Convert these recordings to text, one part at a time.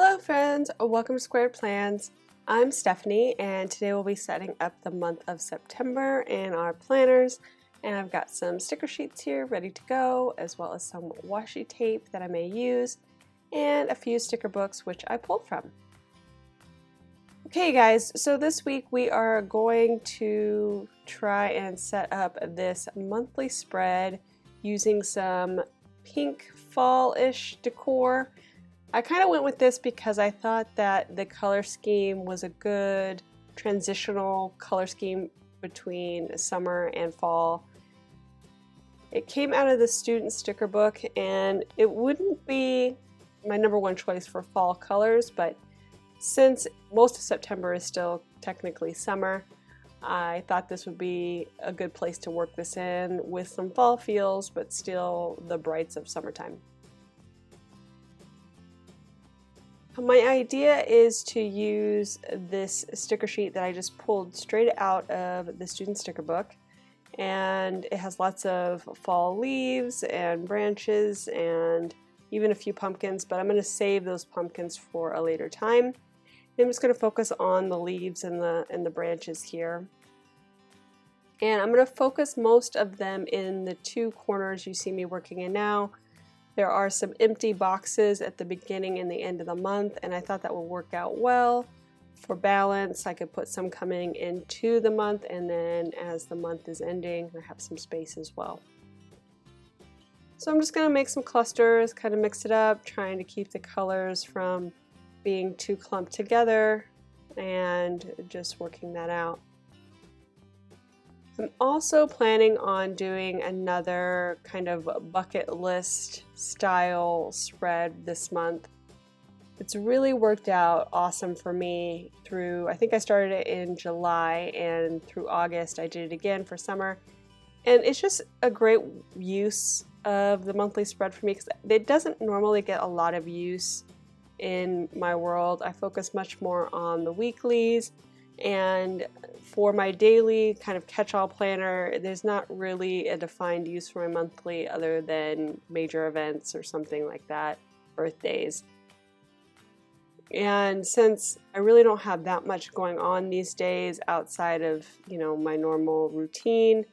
Hello friends, welcome to Squared Plans. I'm Stephanie and today we'll be setting up the month of September in our planners, and I've got some sticker sheets here ready to go, as well as some washi tape that I may use and a few sticker books which I pulled from. Okay guys, so this week we are going to try and set up this monthly spread using some pink fall-ish decor. I kind of went with this because I thought that the color scheme was a good transitional color scheme between summer and fall. It came out of the student sticker book and it wouldn't be my #1 choice for fall colors, but since most of September is still technically summer, I thought this would be a good place to work this in with some fall feels, but still the brights of summertime. My idea is to use this sticker sheet that I just pulled straight out of the student sticker book, and it has lots of fall leaves and branches and even a few pumpkins, but I'm going to save those pumpkins for a later time. I'm just going to focus on the leaves and the branches here. And I'm going to focus most of them in the two corners you see me working in now. There are some empty boxes at the beginning and the end of the month, and I thought that would work out well for balance. I could put some coming into the month, and then as the month is ending, I have some space as well. So I'm just going to make some clusters, kind of mix it up, trying to keep the colors from being too clumped together, and just working that out. I'm also planning on doing another kind of bucket list style spread this month. It's really worked out awesome for me through, I think I started it in July, and through August I did it again for summer. And it's just a great use of the monthly spread for me because it doesn't normally get a lot of use in my world. I focus much more on the weeklies, and for my daily kind of catch-all planner, there's not really a defined use for my monthly other than major events or something like that, birthdays. And since I really don't have that much going on these days outside of, my normal routine,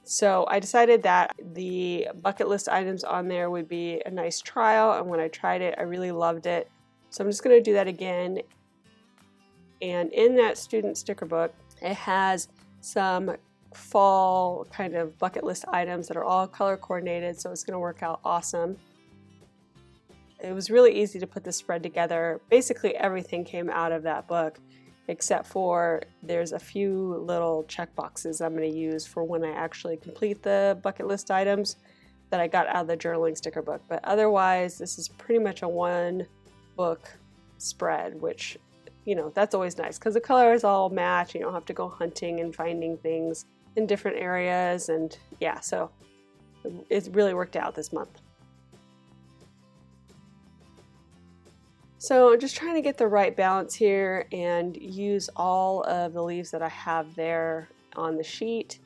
so I decided that the bucket list items on there would be a nice trial, and when I tried it, I really loved it. So I'm just going to do that again. And in that student sticker book, it has some fall kind of bucket list items that are all color coordinated, so it's going to work out awesome. It was really easy to put this spread together. Basically everything came out of that book, except for there's a few little check boxes I'm going to use for when I actually complete the bucket list items that I got out of the journaling sticker book. But otherwise, this is pretty much a one book spread, which that's always nice because the colors all match. You don't have to go hunting and finding things in different areas, and yeah, so it really worked out this month. So I'm just trying to get the right balance here and use all of the leaves that I have there on the sheet.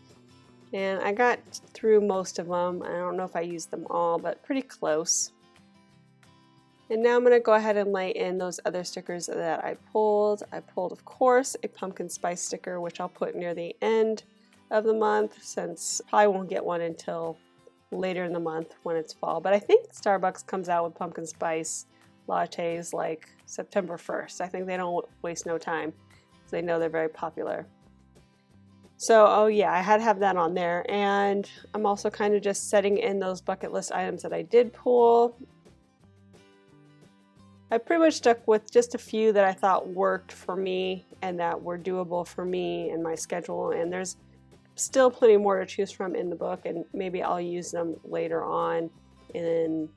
And I got through most of them. I don't know if I used them all, but pretty close. And now I'm going to go ahead and lay in those other stickers that I pulled. I pulled, of course, a pumpkin spice sticker, which I'll put near the end of the month, since I probably won't get one until later in the month when it's fall. But I think Starbucks comes out with pumpkin spice lattes like September 1st. I think they don't waste no time because they know they're very popular. So, oh yeah, I had to have that on there. And I'm also kind of just setting in those bucket list items that I did pull. I pretty much stuck with just a few that I thought worked for me and that were doable for me and my schedule, and there's still plenty more to choose from in the book, and maybe I'll use them later on into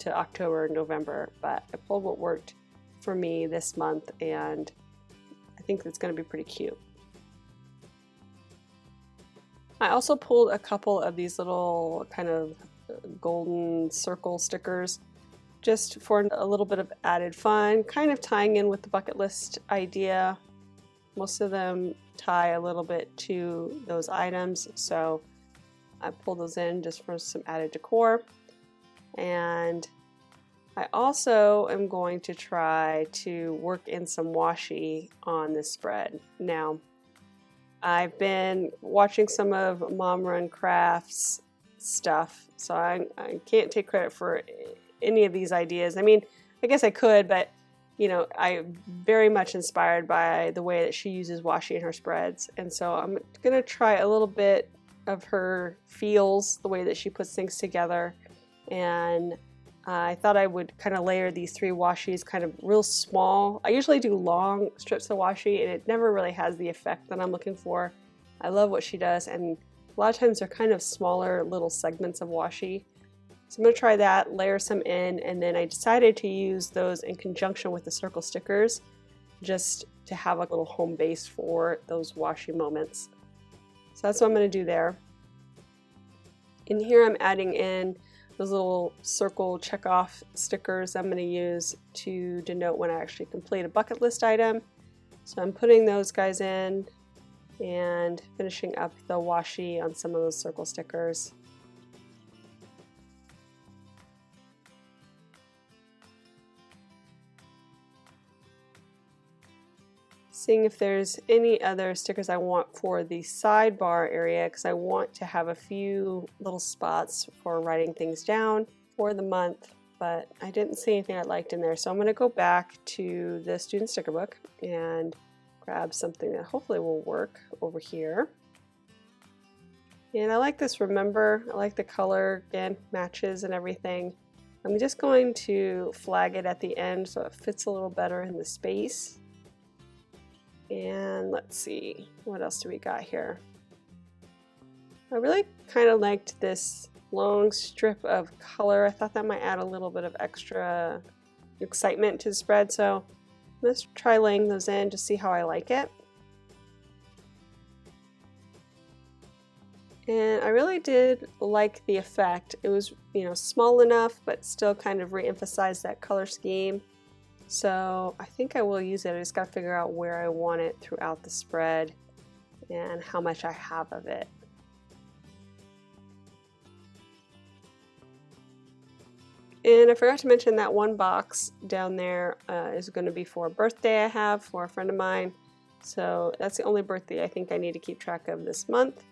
October and November, but I pulled what worked for me this month, and I think it's going to be pretty cute. I also pulled a couple of these little kind of golden circle stickers just for a little bit of added fun, kind of tying in with the bucket list idea. Most of them tie a little bit to those items, so I pulled those in just for some added decor. And I also am going to try to work in some washi on this spread. Now, I've been watching some of Mom Run Crafts stuff, so I can't take credit for any of these ideas. I mean, I guess I could, but you know, I'm very much inspired by the way that she uses washi in her spreads, and so I'm gonna try a little bit of her feels, the way that she puts things together, and I thought I would kind of layer these 3 washis kind of real small. I usually do long strips of washi and it never really has the effect that I'm looking for. I love what she does, and a lot of times they're kind of smaller little segments of washi. So I'm going to try that, layer some in, and then I decided to use those in conjunction with the circle stickers just to have a little home base for those washi moments. So that's what I'm going to do there. In here I'm adding in those little circle check-off stickers I'm going to use to denote when I actually complete a bucket list item. So I'm putting those guys in and finishing up the washi on some of those circle stickers. Seeing if there's any other stickers I want for the sidebar area, because I want to have a few little spots for writing things down for the month, but I didn't see anything I liked in there. So I'm going to go back to the student sticker book and grab something that hopefully will work over here. And I like this Remember. I like the color, again, matches and everything. I'm just going to flag it at the end so it fits a little better in the space. And let's see, what else do we got here? I really kind of liked this long strip of color. I thought that might add a little bit of extra excitement to the spread, so let's try laying those in to see how I like it. And I really did like the effect. It was, you know, small enough, but still kind of re-emphasized that color scheme. So I think I will use it. I just got to figure out where I want it throughout the spread and how much I have of it. And I forgot to mention that one box down there is going to be for a birthday I have for a friend of mine. So that's the only birthday I think I need to keep track of this month.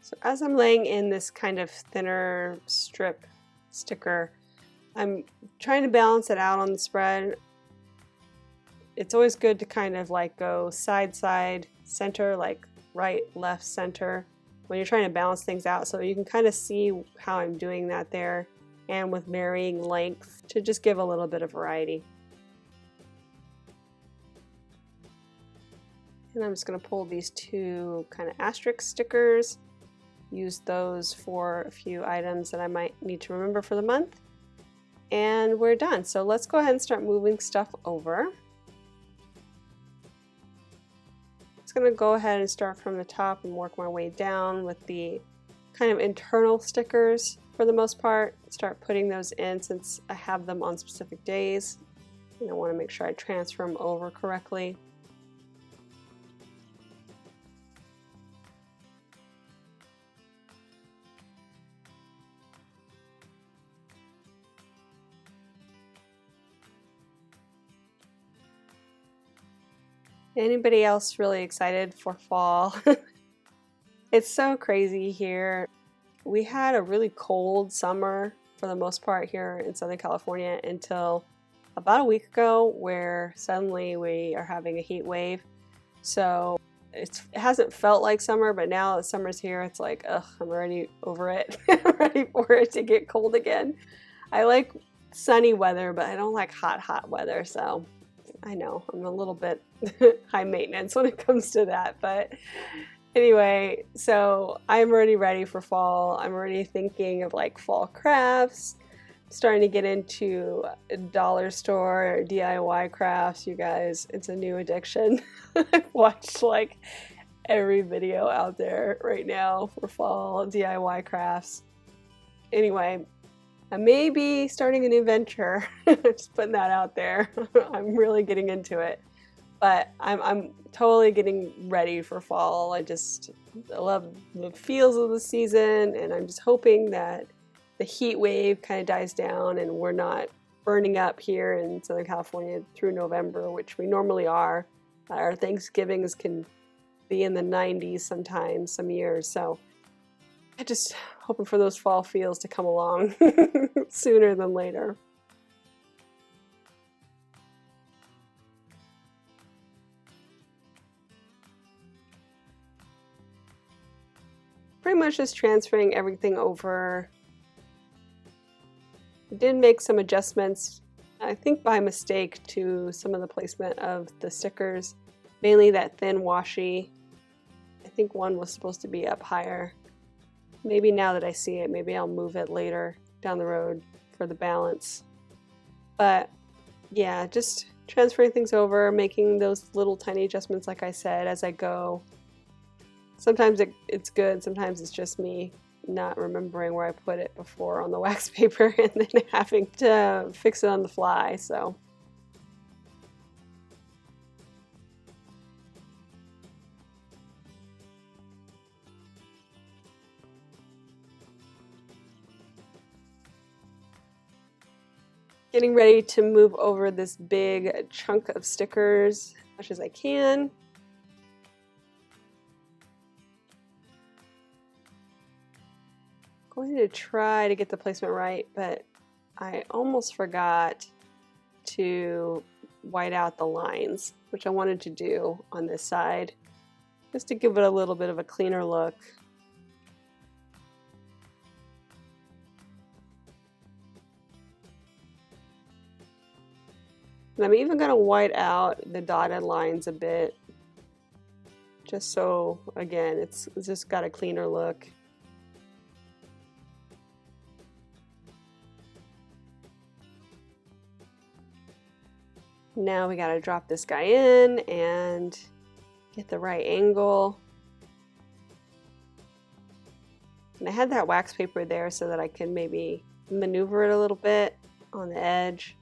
So as I'm laying in this kind of thinner strip sticker, I'm trying to balance it out on the spread. It's always good to kind of like go side, side, center, like right, left, center, when you're trying to balance things out, so you can kind of see how I'm doing that there, and with varying length to just give a little bit of variety. And I'm just going to pull these 2 kind of asterisk stickers, use those for a few items that I might need to remember for the month, and we're done. So let's go ahead and start moving stuff over. Just going to go ahead and start from the top and work my way down with the kind of internal stickers for the most part. Start putting those in since I have them on specific days, and I want to make sure I transfer them over correctly. Anybody else really excited for fall? It's so crazy here. We had a really cold summer for the most part here in Southern California until about a week ago, where suddenly we are having a heat wave. So it hasn't felt like summer, but now that summer's here, it's like, ugh, I'm already over it. I'm ready for it to get cold again. I like sunny weather, but I don't like hot weather, so I know I'm a little bit high maintenance when it comes to that, but anyway, so I'm already ready for fall. I'm already thinking of like fall crafts, starting to get into dollar store or DIY crafts. You guys, it's a new addiction. I've watched like every video out there right now for fall DIY crafts. Anyway, I may be starting a new venture. Just putting that out there. I'm really getting into it. But I'm totally getting ready for fall. I love the feels of the season, and I'm just hoping that the heat wave kind of dies down and we're not burning up here in Southern California through November, which we normally are. Our Thanksgivings can be in the 90s sometimes, some years. So I just hoping for those fall feels to come along sooner than later. Pretty much just transferring everything over. I did make some adjustments, I think by mistake, to some of the placement of the stickers, mainly that thin washi. I think one was supposed to be up higher. Maybe now that I see it, maybe I'll move it later down the road for the balance. But yeah, just transferring things over, making those little tiny adjustments like I said as I go. Sometimes it's good, sometimes it's just me not remembering where I put it before on the wax paper and then having to fix it on the fly, so. Getting ready to move over this big chunk of stickers as much as I can. Going to try to get the placement right, but I almost forgot to white out the lines, which I wanted to do on this side, just to give it a little bit of a cleaner look. And I'm even going to white out the dotted lines a bit, just so, again, it's just got a cleaner look. Now we got to drop this guy in and get the right angle. And I had that wax paper there so that I could maybe maneuver it a little bit on the edge.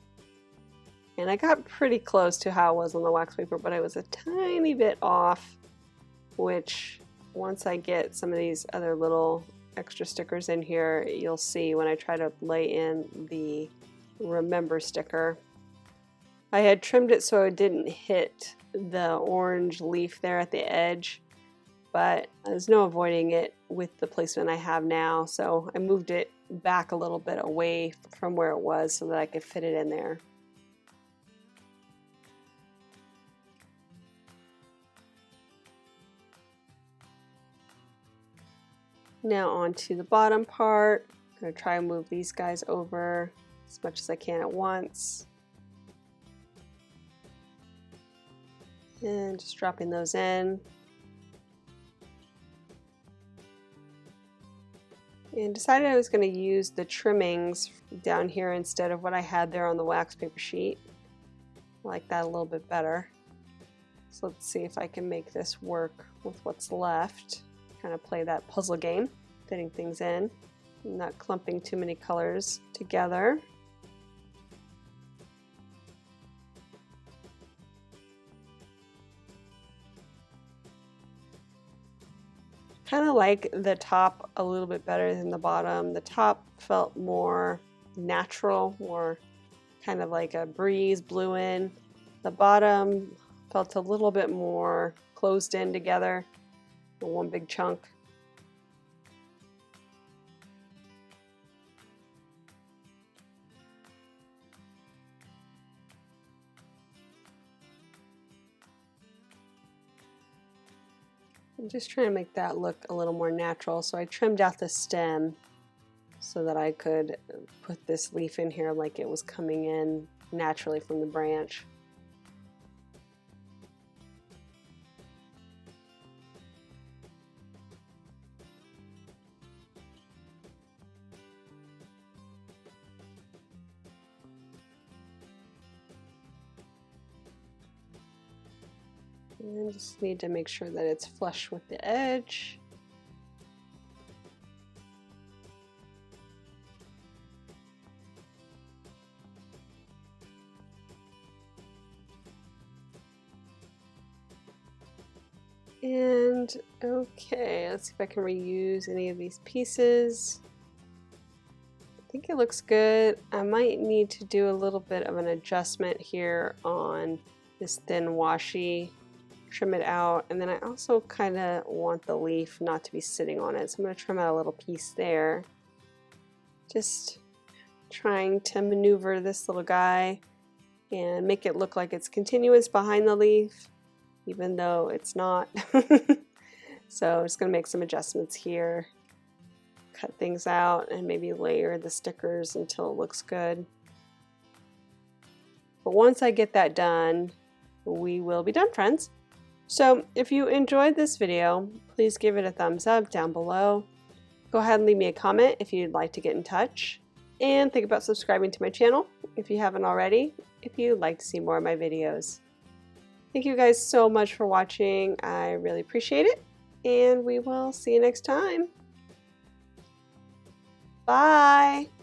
And I got pretty close to how it was on the wax paper, but I was a tiny bit off, which once I get some of these other little extra stickers in here, you'll see when I try to lay in the remember sticker. I had trimmed it so it didn't hit the orange leaf there at the edge, but there's no avoiding it with the placement I have now, so I moved it back a little bit away from where it was so that I could fit it in there. Now on to the bottom part. I'm going to try and move these guys over as much as I can at once. And just dropping those in. And decided I was going to use the trimmings down here instead of what I had there on the wax paper sheet. I like that a little bit better. So let's see if I can make this work with what's left. Kind of play that puzzle game, fitting things in, not clumping too many colors together. Kind of like the top a little bit better than the bottom. The top felt more natural, more kind of like a breeze blew in. The bottom felt a little bit more closed in together, one big chunk. I'm just trying to make that look a little more natural, so I trimmed out the stem so that I could put this leaf in here like it was coming in naturally from the branch. And just need to make sure that it's flush with the edge. And okay, let's see if I can reuse any of these pieces. I think it looks good. I might need to do a little bit of an adjustment here on this thin washi. Trim it out, and then I also kind of want the leaf not to be sitting on it, so I'm going to trim out a little piece there. Just trying to maneuver this little guy and make it look like it's continuous behind the leaf, even though it's not. So I'm just going to make some adjustments here, cut things out, and maybe layer the stickers until it looks good. But once I get that done, we will be done, friends. So if you enjoyed this video, please give it a thumbs up down below. Go ahead and leave me a comment if you'd like to get in touch. And think about subscribing to my channel if you haven't already, if you'd like to see more of my videos. Thank you guys so much for watching. I really appreciate it. And we will see you next time. Bye!